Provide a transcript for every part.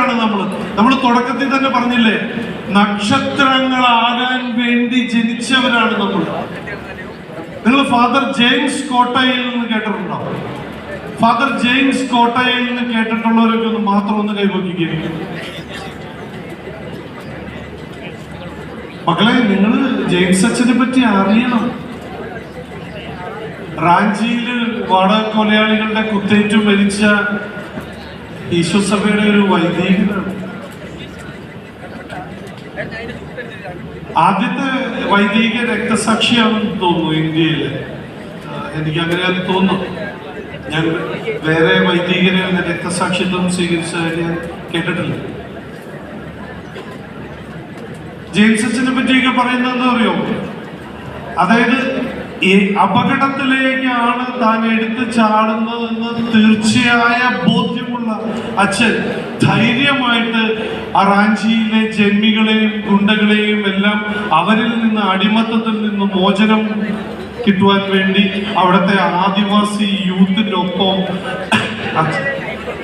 നക്ഷത്രങ്ങളാണ് നമ്മൾ തുടക്കത്തിൽ തന്നെ പറഞ്ഞില്ലേ, നക്ഷത്രങ്ങളാകാൻ വേണ്ടി ജനിച്ചവരാണ് നമ്മൾ. നിങ്ങൾ ഫാദർ ജെയിംസ് കോട്ടയിൽ നിന്ന് കേട്ടിട്ടുണ്ടോ? ഫാദർ ജെയിംസ് കോട്ടയിൽ നിന്ന് കേട്ടിട്ടുള്ളവരൊക്കെ ഒന്ന് മാത്രം ഒന്ന് കൈവയ്ക്കുകയും. മക്കളെ, നിങ്ങൾ ജെയിംസ് അച്ഛനെ പറ്റി അറിയണം. റാഞ്ചിയില് വാടക കൊലയാളികളുടെ കുത്തേറ്റു മരിച്ച ഈശോസഭയുടെ ഒരു വൈദികനാണ്. ആദ്യത്തെ വൈദിക രക്തസാക്ഷിയാണെന്ന് തോന്നുന്നു ഇന്ത്യയില്. എനിക്ക് അങ്ങനെ തോന്നുന്നു. ഞാൻ വേറെ വൈദികരെ രക്തസാക്ഷിത്വം സ്വീകരിച്ചതായി ഞാൻ കേട്ടിട്ടില്ല. ജെയിംസ് അച്ഛനെ പറ്റിയൊക്കെ പറയുന്നതെന്ന് അറിയോ? അതായത് ഈ അപകടത്തിലേക്കാണ് താൻ എടുത്ത് ചാടുന്നതെന്ന് തീർച്ചയായ ബോധ്യമുള്ള അച്ഛൻ ധൈര്യമായിട്ട് റാഞ്ചിയിലെ ജന്മികളെയും ഗുണ്ടകളെയും എല്ലാം അവരിൽ നിന്ന്, അടിമത്തത്തിൽ നിന്ന് മോചനം കിട്ടുവാൻ വേണ്ടി അവിടുത്തെ ആദിവാസി യൂത്തിൻ്റെ ഒപ്പം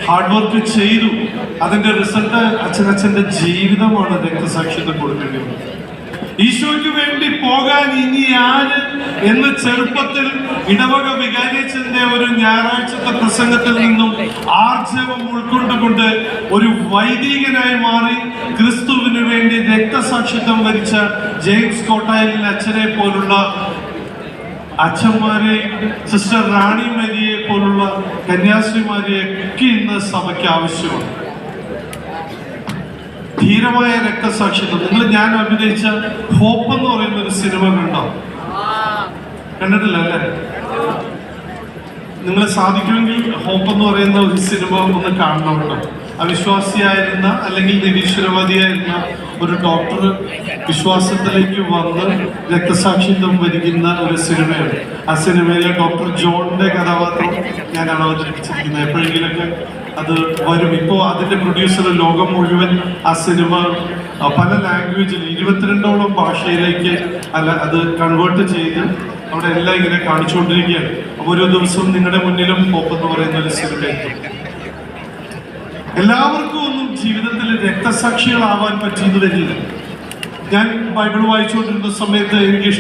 ഹാർഡ് വർക്ക് ചെയ്തു. അതിന്റെ റിസൾട്ട് അച്ഛൻ്റെ ജീവിതമാണ് രക്തസാക്ഷിത്വം കൊടുക്കേണ്ടി വന്നത്. ഈശോയ്ക്ക് വേണ്ടി പോകാൻ ഇനി ആര് എന്ന് ചെറുപ്പത്തിൽ ഇടവക വികാരിയച്ഛന്റെ ഒരു ഞായറാഴ്ചത്തെ പ്രസംഗത്തിൽ നിന്നും ആർജവം ഉൾക്കൊണ്ടുകൊണ്ട് ഒരു വൈദികനായി മാറി ക്രിസ്തുവിന് വേണ്ടി രക്തസാക്ഷിത്വം വരിച്ച ജെയിംസ് കോട്ടായലിൽ അച്ഛനെ പോലുള്ള അച്ഛന്മാരെ, സിസ്റ്റർ റാണി മരിയെ പോലുള്ള കന്യാസ്ത്രീമാരെ ഒക്കെ ഇന്ന് സഭയ്ക്ക് ആവശ്യമാണ്. ധീരമായ രക്തസാക്ഷിത്വം. ഞാൻ അഭിനയിച്ച ഹോപ്പ് എന്ന് പറയുന്ന ഒരു സിനിമ കണ്ടോ? കണ്ടിട്ടില്ല അല്ലേ? നിങ്ങൾ സാധിക്കുമെങ്കിൽ ഹോപ്പ് എന്ന് പറയുന്ന ഒരു സിനിമ ഒന്ന് കാണണം കേട്ടോ. അവിശ്വാസിയായിരുന്ന അല്ലെങ്കിൽ നിരീശ്വരവാദിയായിരുന്ന ഒരു ഡോക്ടർ വിശ്വാസത്തിലേക്ക് വന്ന് രക്തസാക്ഷിത്വം വരിക്കുന്ന ഒരു സിനിമയാണ്. ആ സിനിമയിലെ ഡോക്ടർ ജോണിന്റെ കഥാപാത്രം ഞാനാണ് അവതരിപ്പിച്ചിരിക്കുന്നത്. എപ്പോഴെങ്കിലൊക്കെ അത് വരും. ഇപ്പോൾ അതിന്റെ പ്രൊഡ്യൂസർ ലോകം മുഴുവൻ ആ സിനിമ പല ലാംഗ്വേജിൽ 22ഓളം ഭാഷയിലേക്ക് അത് കൺവേർട്ട് ചെയ്ത് അവിടെ എല്ലാം ഇങ്ങനെ കാണിച്ചുകൊണ്ടിരിക്കുകയാണ്. അപ്പോൾ ഓരോ ദിവസവും നിങ്ങളുടെ മുന്നിലും ഹോപ്പ് എന്ന് പറയുന്ന ഒരു സിനിമ എത്തും. എല്ലാവർക്കും ഒന്നും ജീവിതത്തിൽ രക്തസാക്ഷികളാവാൻ പറ്റിയെന്ന് വരില്ല. ഞാൻ ബൈബിൾ വായിച്ചുകൊണ്ടിരുന്ന സമയത്ത് എനിക്ക്